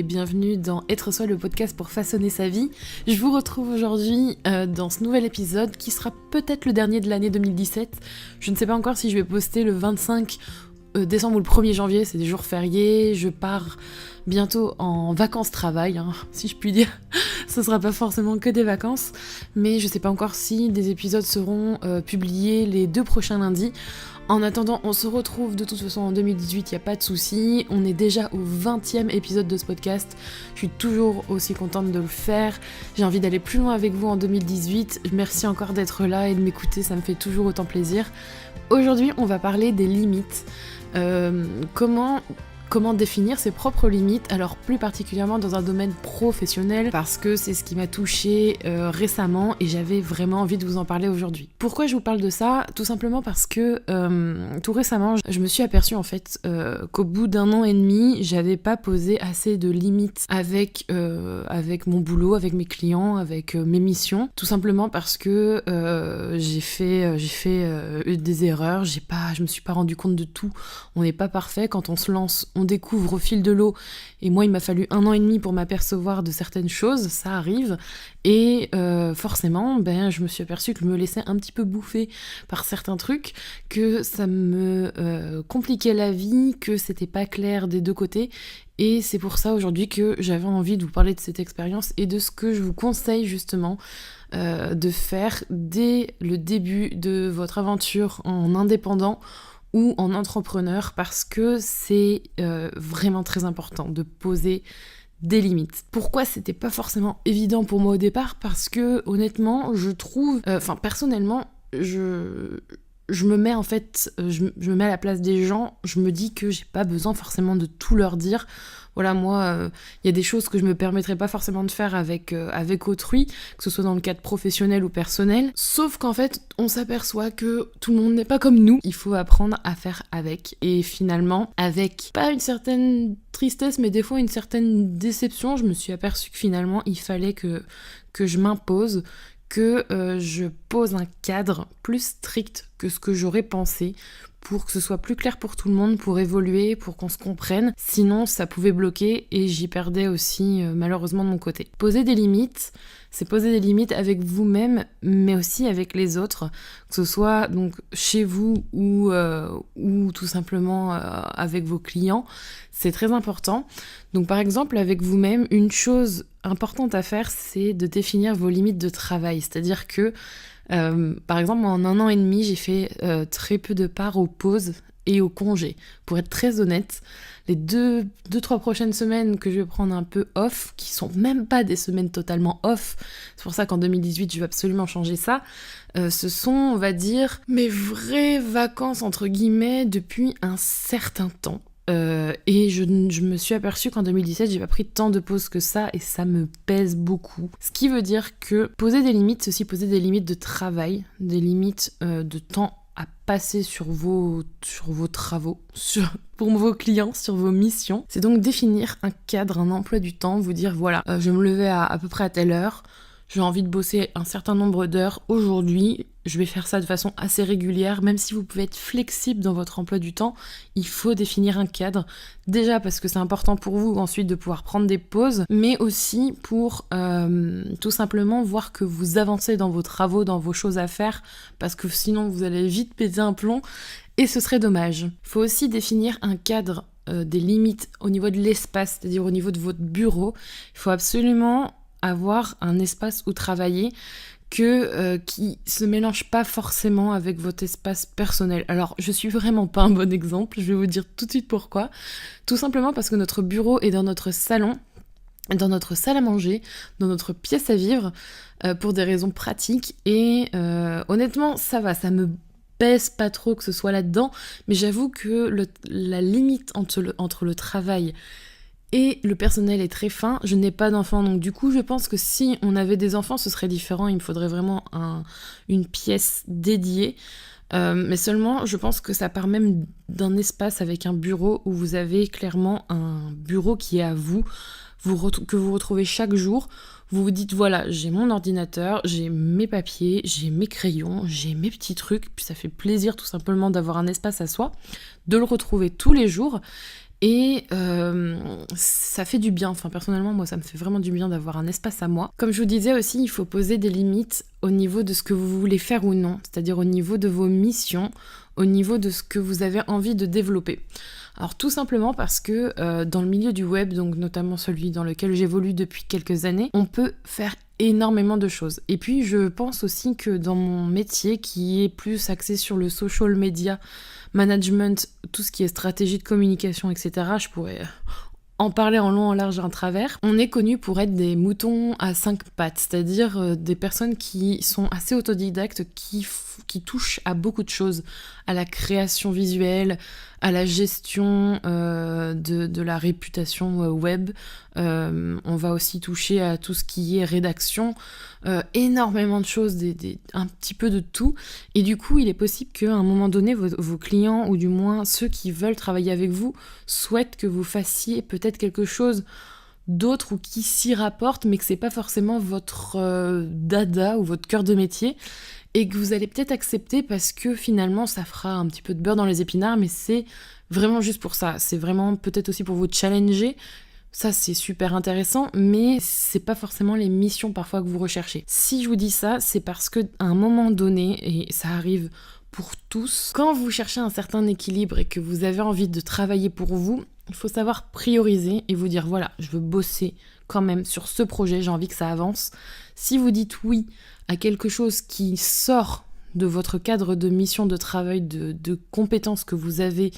et bienvenue dans Être Soi, le podcast pour façonner sa vie. Je vous retrouve aujourd'hui dans ce nouvel épisode qui sera peut-être le dernier de l'année 2017. Je ne sais pas encore si je vais poster le 25 décembre ou le 1er janvier, c'est des jours fériés. Je pars bientôt en vacances-travail, si je puis dire. Ce sera pas forcément que des vacances, mais je sais pas encore si des épisodes seront publiés les 2 prochains lundis. En attendant, on se retrouve de toute façon en 2018, il n'y a pas de souci. On est déjà au 20e épisode de ce podcast. Je suis toujours aussi contente de le faire. J'ai envie d'aller plus loin avec vous en 2018. Merci encore d'être là et de m'écouter, ça me fait toujours autant plaisir. Aujourd'hui, on va parler des limites. Comment définir ses propres limites, alors plus particulièrement dans un domaine professionnel, parce que c'est ce qui m'a touchée récemment et j'avais vraiment envie de vous en parler aujourd'hui. Pourquoi je vous parle de ça ? Tout simplement parce que tout récemment, je me suis aperçue en fait qu'au bout d'1 an et demi, j'avais pas posé assez de limites avec mon boulot, avec mes clients, avec mes missions. Tout simplement parce que j'ai fait des erreurs, je me suis pas rendu compte de tout. On n'est pas parfait quand on se lance. On découvre au fil de l'eau, et moi il m'a fallu 1 an et demi pour m'apercevoir de certaines choses, ça arrive, et forcément je me suis aperçue que je me laissais un petit peu bouffer par certains trucs, que ça me compliquait la vie, que c'était pas clair des deux côtés, et c'est pour ça aujourd'hui que j'avais envie de vous parler de cette expérience et de ce que je vous conseille justement de faire dès le début de votre aventure en indépendant ou en entrepreneur, parce que c'est vraiment très important de poser des limites. Pourquoi c'était pas forcément évident pour moi au départ ? Parce que honnêtement, je trouve, personnellement, je me mets en fait, je me mets à la place des gens, je me dis que j'ai pas besoin forcément de tout leur dire. Voilà, moi, y a des choses que je me permettrais pas forcément de faire avec autrui, que ce soit dans le cadre professionnel ou personnel. Sauf qu'en fait, on s'aperçoit que tout le monde n'est pas comme nous. Il faut apprendre à faire avec. Et finalement, avec pas une certaine tristesse, mais des fois une certaine déception, je me suis aperçue que finalement, il fallait que je m'impose, que je pose un cadre plus strict que ce que j'aurais pensé, pour que ce soit plus clair pour tout le monde, pour évoluer, pour qu'on se comprenne. Sinon, ça pouvait bloquer et j'y perdais aussi malheureusement de mon côté. Poser des limites, c'est poser des limites avec vous-même, mais aussi avec les autres, que ce soit donc chez vous ou tout simplement avec vos clients. C'est très important. Donc par exemple, avec vous-même, une chose importante à faire, c'est de définir vos limites de travail. C'est-à-dire que par exemple, en 1 an et demi, j'ai fait très peu de part aux pauses et aux congés. Pour être très honnête, les 2-3 prochaines semaines que je vais prendre un peu off, qui sont même pas des semaines totalement off, c'est pour ça qu'en 2018, je vais absolument changer ça, ce sont, on va dire, mes vraies vacances, entre guillemets, depuis un certain temps. Et je me suis aperçue qu'en 2017, j'ai pas pris tant de pauses que ça et ça me pèse beaucoup. Ce qui veut dire que poser des limites, c'est aussi poser des limites de travail, des limites de temps à passer sur vos travaux, pour vos clients, sur vos missions. C'est donc définir un cadre, un emploi du temps, vous dire voilà, je vais me lever à peu près à telle heure, j'ai envie de bosser un certain nombre d'heures aujourd'hui, je vais faire ça de façon assez régulière, même si vous pouvez être flexible dans votre emploi du temps, il faut définir un cadre. Déjà parce que c'est important pour vous ensuite de pouvoir prendre des pauses, mais aussi pour tout simplement voir que vous avancez dans vos travaux, dans vos choses à faire, parce que sinon vous allez vite péter un plomb et ce serait dommage. Il faut aussi définir un cadre, des limites au niveau de l'espace, c'est-à-dire au niveau de votre bureau. Il faut absolument avoir un espace où travailler qui se mélange pas forcément avec votre espace personnel. Alors, je suis vraiment pas un bon exemple, je vais vous dire tout de suite pourquoi. Tout simplement parce que notre bureau est dans notre salon, dans notre salle à manger, dans notre pièce à vivre, pour des raisons pratiques. Et honnêtement, ça va, ça me pèse pas trop que ce soit là-dedans, mais j'avoue que la limite entre le travail et le personnel est très fin. Je n'ai pas d'enfants, donc du coup je pense que si on avait des enfants ce serait différent, il me faudrait vraiment une pièce dédiée, mais seulement je pense que ça part même d'un espace avec un bureau où vous avez clairement un bureau qui est à vous, que vous retrouvez chaque jour. Vous vous dites voilà, j'ai mon ordinateur, j'ai mes papiers, j'ai mes crayons, j'ai mes petits trucs, puis ça fait plaisir tout simplement d'avoir un espace à soi, de le retrouver tous les jours. Et ça fait du bien, enfin personnellement moi ça me fait vraiment du bien d'avoir un espace à moi. Comme je vous disais aussi, il faut poser des limites au niveau de ce que vous voulez faire ou non, c'est-à-dire au niveau de vos missions, au niveau de ce que vous avez envie de développer. Alors tout simplement parce que dans le milieu du web, donc notamment celui dans lequel j'évolue depuis quelques années, on peut faire énormément de choses. Et puis je pense aussi que dans mon métier qui est plus axé sur le social media management, tout ce qui est stratégie de communication, etc., je pourrais en parler en long, en large et en travers. On est connu pour être des moutons à 5 pattes, c'est-à-dire des personnes qui sont assez autodidactes, qui touchent à beaucoup de choses, à la création visuelle, à la gestion de la réputation web. On va aussi toucher à tout ce qui est rédaction, énormément de choses, un petit peu de tout. Et du coup, il est possible qu'à un moment donné, vos clients, ou du moins ceux qui veulent travailler avec vous, souhaitent que vous fassiez peut-être quelque chose d'autre ou qui s'y rapporte, mais que c'est pas forcément votre dada ou votre cœur de métier, et que vous allez peut-être accepter parce que finalement ça fera un petit peu de beurre dans les épinards, mais c'est vraiment juste pour ça. C'est vraiment peut-être aussi pour vous challenger. Ça, c'est super intéressant, mais c'est pas forcément les missions parfois que vous recherchez. Si je vous dis ça, c'est parce que à un moment donné, et ça arrive pour tous, quand vous cherchez un certain équilibre et que vous avez envie de travailler pour vous, il faut savoir prioriser et vous dire voilà, je veux bosser quand même sur ce projet, j'ai envie que ça avance. Si vous dites oui à quelque chose qui sort de votre cadre de mission de travail, de compétences que vous avez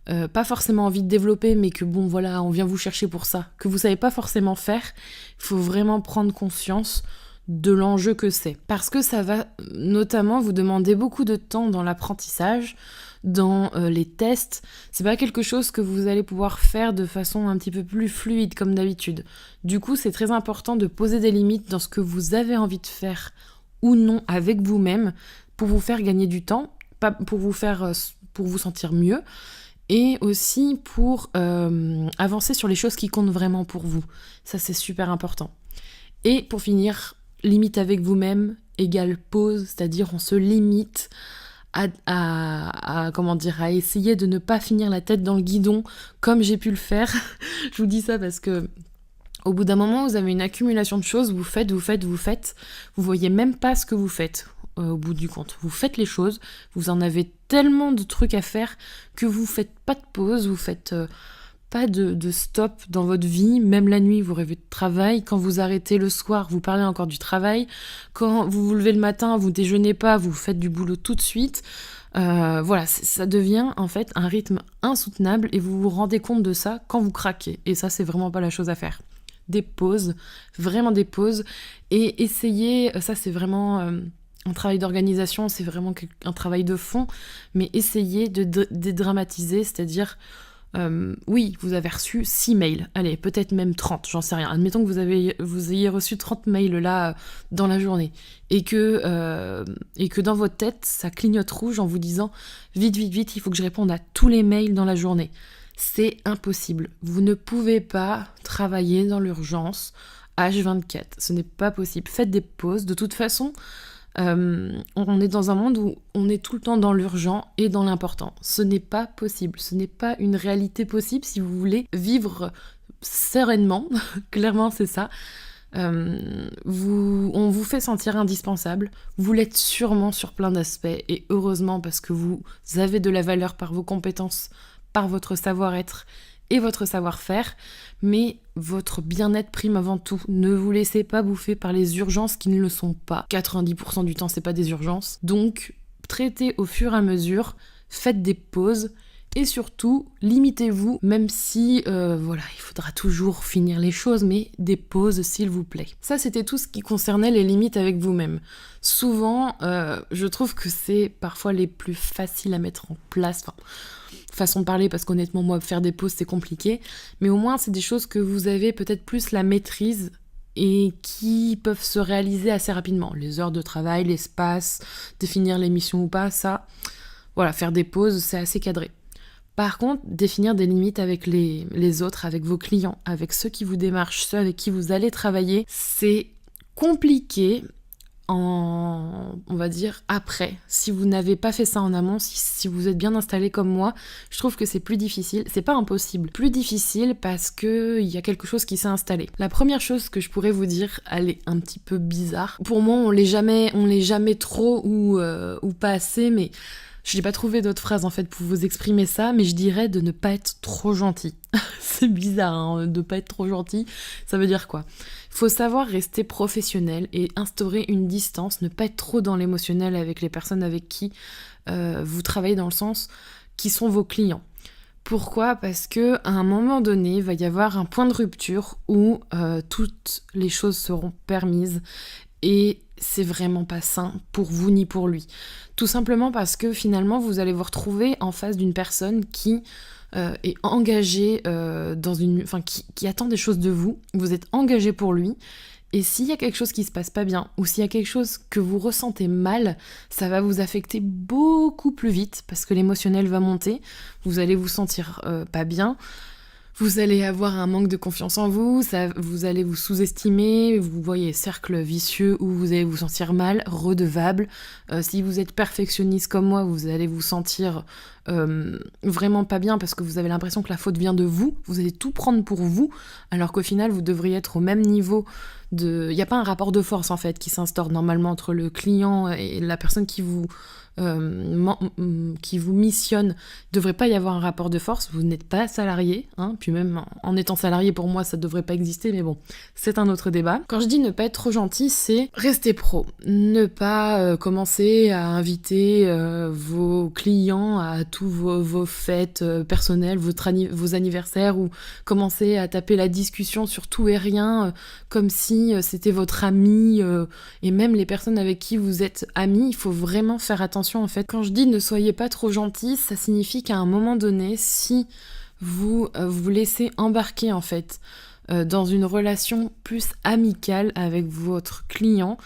pas forcément envie de développer, mais que bon voilà, on vient vous chercher pour ça, que vous savez pas forcément faire, il faut vraiment prendre conscience de l'enjeu que c'est. Parce que ça va notamment vous demander beaucoup de temps dans l'apprentissage, dans les tests. C'est pas quelque chose que vous allez pouvoir faire de façon un petit peu plus fluide comme d'habitude. Du coup, c'est très important de poser des limites dans ce que vous avez envie de faire ou non avec vous-même pour vous faire gagner du temps, pas pour vous faire pour vous sentir mieux, et aussi pour avancer sur les choses qui comptent vraiment pour vous. Ça, c'est super important. Et pour finir, limite avec vous-même égale pause, c'est-à-dire on se limite à essayer de ne pas finir la tête dans le guidon comme j'ai pu le faire. Je vous dis ça parce que au bout d'un moment, vous avez une accumulation de choses, vous faites, vous voyez même pas ce que vous faites. Au bout du compte, vous faites les choses, vous en avez tellement de trucs à faire que vous faites pas de pause, vous faites pas de stop dans votre vie, même la nuit vous rêvez de travail, quand vous arrêtez le soir vous parlez encore du travail, quand vous vous levez le matin vous déjeunez pas, vous faites du boulot tout de suite. Voilà, ça devient en fait un rythme insoutenable et vous vous rendez compte de ça quand vous craquez, et ça c'est vraiment pas la chose à faire. Des pauses, vraiment des pauses, et essayez, ça c'est vraiment un travail d'organisation, c'est vraiment un travail de fond, mais essayez de dédramatiser, c'est-à-dire, oui, vous avez reçu 6 mails, allez, peut-être même 30, j'en sais rien. Admettons que vous ayez reçu 30 mails là, dans la journée, et que dans votre tête, ça clignote rouge en vous disant « Vite, vite, vite, il faut que je réponde à tous les mails dans la journée ». C'est impossible. Vous ne pouvez pas travailler dans l'urgence H24, ce n'est pas possible. Faites des pauses, de toute façon... on est dans un monde où on est tout le temps dans l'urgent et dans l'important. Ce n'est pas possible, ce n'est pas une réalité possible si vous voulez vivre sereinement, clairement c'est ça. On vous fait sentir indispensable, vous l'êtes sûrement sur plein d'aspects, et heureusement parce que vous avez de la valeur par vos compétences, par votre savoir-être et votre savoir-faire, mais votre bien-être prime avant tout. Ne vous laissez pas bouffer par les urgences qui ne le sont pas. 90% du temps, c'est pas des urgences. Donc, traitez au fur et à mesure, faites des pauses, et surtout, limitez-vous, même si, il faudra toujours finir les choses, mais des pauses, s'il vous plaît. Ça, c'était tout ce qui concernait les limites avec vous-même. Souvent, je trouve que c'est parfois les plus faciles à mettre en place, façon de parler, parce qu'honnêtement, moi, faire des pauses, c'est compliqué, mais au moins, c'est des choses que vous avez peut-être plus la maîtrise et qui peuvent se réaliser assez rapidement. Les heures de travail, l'espace, définir les missions ou pas, ça, voilà, faire des pauses, c'est assez cadré. Par contre, définir des limites avec les autres, avec vos clients, avec ceux qui vous démarchent, ceux avec qui vous allez travailler, c'est compliqué on va va dire, après. Si vous n'avez pas fait ça en amont, si vous êtes bien installé comme moi, je trouve que c'est plus difficile. C'est pas impossible. Plus difficile parce que il y a quelque chose qui s'est installé. La première chose que je pourrais vous dire, elle est un petit peu bizarre. Pour moi, on l'est jamais trop ou pas assez, mais je n'ai pas trouvé d'autres phrases en fait pour vous exprimer ça, mais je dirais de ne pas être trop gentil. C'est bizarre, hein, de pas être trop gentil. Ça veut dire quoi ? Il faut savoir rester professionnel et instaurer une distance, ne pas être trop dans l'émotionnel avec les personnes avec qui vous travaillez, dans le sens qui sont vos clients. Pourquoi ? Parce que à un moment donné, il va y avoir un point de rupture où toutes les choses seront permises et c'est vraiment pas sain pour vous ni pour lui. Tout simplement parce que finalement, vous allez vous retrouver en face d'une personne qui est engagée qui attend des choses de vous. Vous êtes engagé pour lui. Et s'il y a quelque chose qui se passe pas bien, ou s'il y a quelque chose que vous ressentez mal, ça va vous affecter beaucoup plus vite, parce que l'émotionnel va monter, vous allez vous sentir pas bien, vous allez avoir un manque de confiance en vous, vous allez vous sous-estimer, vous voyez, cercle vicieux où vous allez vous sentir mal, redevable. Si vous êtes perfectionniste comme moi, vous allez vous sentir vraiment pas bien parce que vous avez l'impression que la faute vient de vous, vous allez tout prendre pour vous, alors qu'au final, vous devriez être au même niveau de... Il n'y a pas un rapport de force, en fait, qui s'instaure normalement entre le client et la personne qui vous missionne. Il ne devrait pas y avoir un rapport de force, vous n'êtes pas salarié, hein, puis même en étant salarié, pour moi, ça ne devrait pas exister, mais bon, c'est un autre débat. Quand je dis ne pas être trop gentil, c'est rester pro, ne pas commencer à inviter vos clients à tous vos fêtes personnelles, vos anniversaires, ou commencer à taper la discussion sur tout et rien, comme si c'était votre ami, et même les personnes avec qui vous êtes amis, il faut vraiment faire attention en fait. Quand je dis ne soyez pas trop gentil, ça signifie qu'à un moment donné, si vous vous laissez embarquer en fait dans une relation plus amicale avec votre client,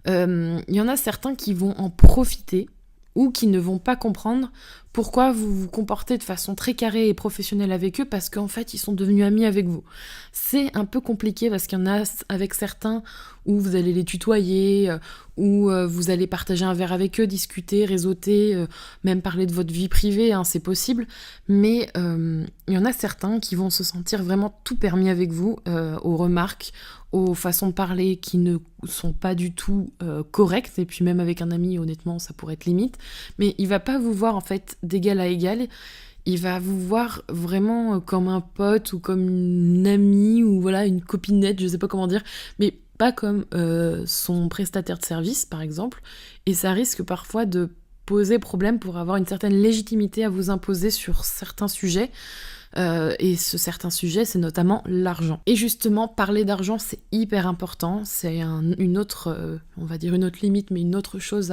il y en a certains qui vont en profiter ou qui ne vont pas comprendre pourquoi vous vous comportez de façon très carrée et professionnelle avec eux, parce qu'en fait, ils sont devenus amis avec vous. C'est un peu compliqué parce qu'il y en a avec certains où vous allez les tutoyer, où vous allez partager un verre avec eux, discuter, réseauter, même parler de votre vie privée, hein, c'est possible. Mais il y en a certains qui vont se sentir vraiment tout permis avec vous, aux remarques, aux façons de parler qui ne sont pas du tout correctes, et puis même avec un ami, honnêtement, ça pourrait être limite. Mais il va pas vous voir en fait d'égal à égal, il va vous voir vraiment comme un pote ou comme une amie ou voilà une copinette, je sais pas comment dire, mais pas comme son prestataire de service par exemple, et ça risque parfois de poser problème pour avoir une certaine légitimité à vous imposer sur certains sujets. Et ce certain sujet, c'est notamment l'argent. Et justement, parler d'argent, c'est hyper important. C'est une autre, on va dire une autre limite, mais une autre chose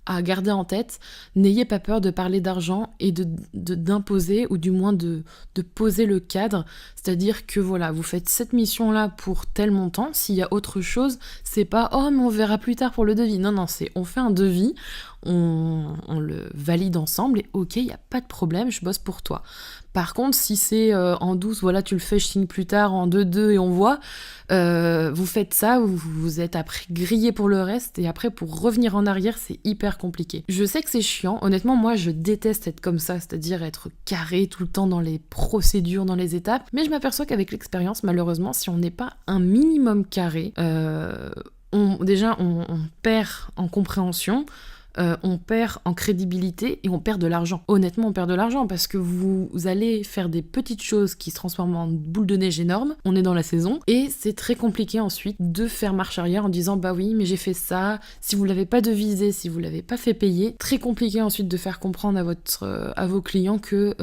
à garder en tête. N'ayez pas peur de parler d'argent et d'imposer, ou du moins de poser le cadre. C'est-à-dire que voilà, vous faites cette mission-là pour tel montant. S'il y a autre chose, c'est pas « Oh, mais on verra plus tard pour le devis ». Non, c'est on fait un devis, on le valide ensemble et ok, il n'y a pas de problème, je bosse pour toi. Par contre, si c'est en douce, voilà, tu le fais, je signe plus tard, en 2-2 et on voit, vous faites ça, vous êtes après grillé pour le reste, et après pour revenir en arrière, c'est hyper compliqué. Je sais que c'est chiant, honnêtement, moi je déteste être comme ça, c'est-à-dire être carré tout le temps dans les procédures, dans les étapes, mais je m'aperçois qu'avec l'expérience, malheureusement, si on n'est pas un minimum carré, on perd en compréhension, on perd en crédibilité et on perd de l'argent. Honnêtement, on perd de l'argent parce que vous allez faire des petites choses qui se transforment en boule de neige énorme. On est dans la saison et c'est très compliqué ensuite de faire marche arrière en disant bah oui, mais j'ai fait ça. Si vous l'avez pas devisé, si vous l'avez pas fait payer, très compliqué ensuite de faire comprendre à vos clients que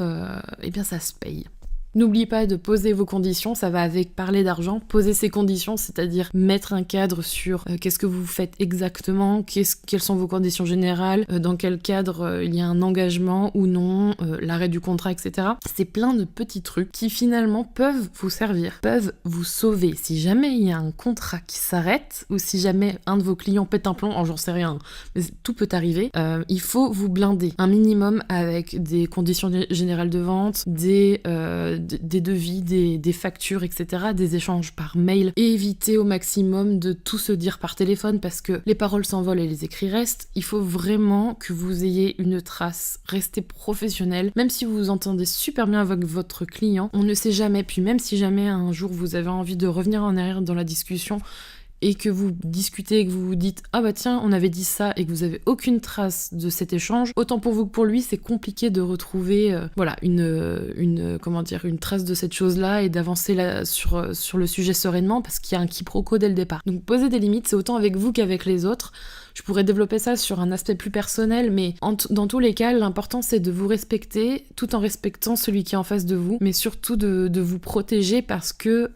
eh bien ça se paye. N'oubliez pas de poser vos conditions, ça va avec parler d'argent. Poser ses conditions, c'est-à-dire mettre un cadre sur qu'est-ce que vous faites exactement, quelles sont vos conditions générales, dans quel cadre il y a un engagement ou non, l'arrêt du contrat, etc. C'est plein de petits trucs qui finalement peuvent vous servir, peuvent vous sauver. Si jamais il y a un contrat qui s'arrête, ou si jamais un de vos clients pète un plomb, j'en sais rien, mais tout peut arriver, il faut vous blinder un minimum avec des conditions générales de vente, des des devis, des factures, etc., des échanges par mail, et évitez au maximum de tout se dire par téléphone parce que les paroles s'envolent et les écrits restent. Il faut vraiment que vous ayez une trace, restez professionnel, même si vous vous entendez super bien avec votre client, on ne sait jamais, puis même si jamais un jour vous avez envie de revenir en arrière dans la discussion, et que vous discutez et que vous vous dites « Ah bah tiens, on avait dit ça » et que vous avez aucune trace de cet échange, autant pour vous que pour lui, c'est compliqué de retrouver une trace de cette chose-là et d'avancer sur le sujet sereinement parce qu'il y a un quiproquo dès le départ. Donc poser des limites, c'est autant avec vous qu'avec les autres. Je pourrais développer ça sur un aspect plus personnel, mais dans tous les cas, l'important c'est de vous respecter tout en respectant celui qui est en face de vous, mais surtout de vous protéger parce que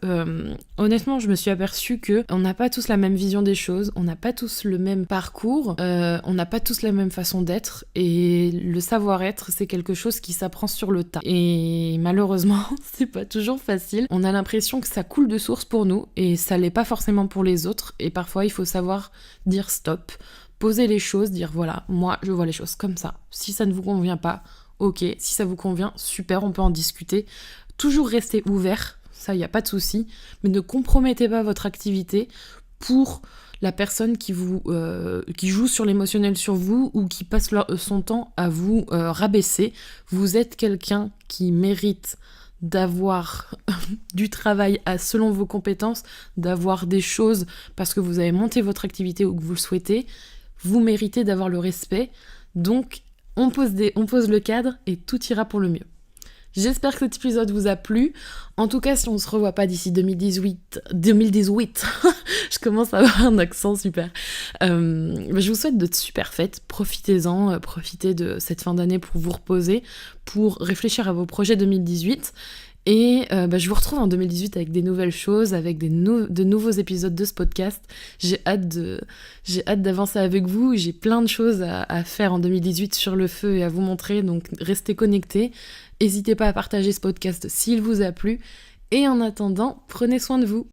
honnêtement, je me suis aperçue qu'on n'a pas tous la même vision des choses, on n'a pas tous le même parcours, on n'a pas tous la même façon d'être, et le savoir-être, c'est quelque chose qui s'apprend sur le tas. Et malheureusement, c'est pas toujours facile. On a l'impression que ça coule de source pour nous, et ça l'est pas forcément pour les autres, et parfois il faut savoir dire stop, poser les choses, dire voilà, moi je vois les choses comme ça. Si ça ne vous convient pas, ok. Si ça vous convient, super, on peut en discuter. Toujours rester ouvert, ça y a pas de souci, mais ne compromettez pas votre activité pour la personne qui joue sur l'émotionnel sur vous ou qui passe son temps à vous rabaisser. Vous êtes quelqu'un qui mérite d'avoir du travail selon vos compétences, d'avoir des choses parce que vous avez monté votre activité ou que vous le souhaitez. Vous méritez d'avoir le respect, donc on pose le cadre et tout ira pour le mieux. J'espère que cet épisode vous a plu. En tout cas, si on ne se revoit pas d'ici 2018, je commence à avoir un accent super. Je vous souhaite de super fêtes, profitez-en, profitez de cette fin d'année pour vous reposer, pour réfléchir à vos projets 2018. Et je vous retrouve en 2018 avec des nouvelles choses, avec de nouveaux épisodes de ce podcast. J'ai hâte d'avancer avec vous. J'ai plein de choses à faire en 2018 sur le feu et à vous montrer, donc restez connectés. N'hésitez pas à partager ce podcast s'il vous a plu. Et en attendant, prenez soin de vous.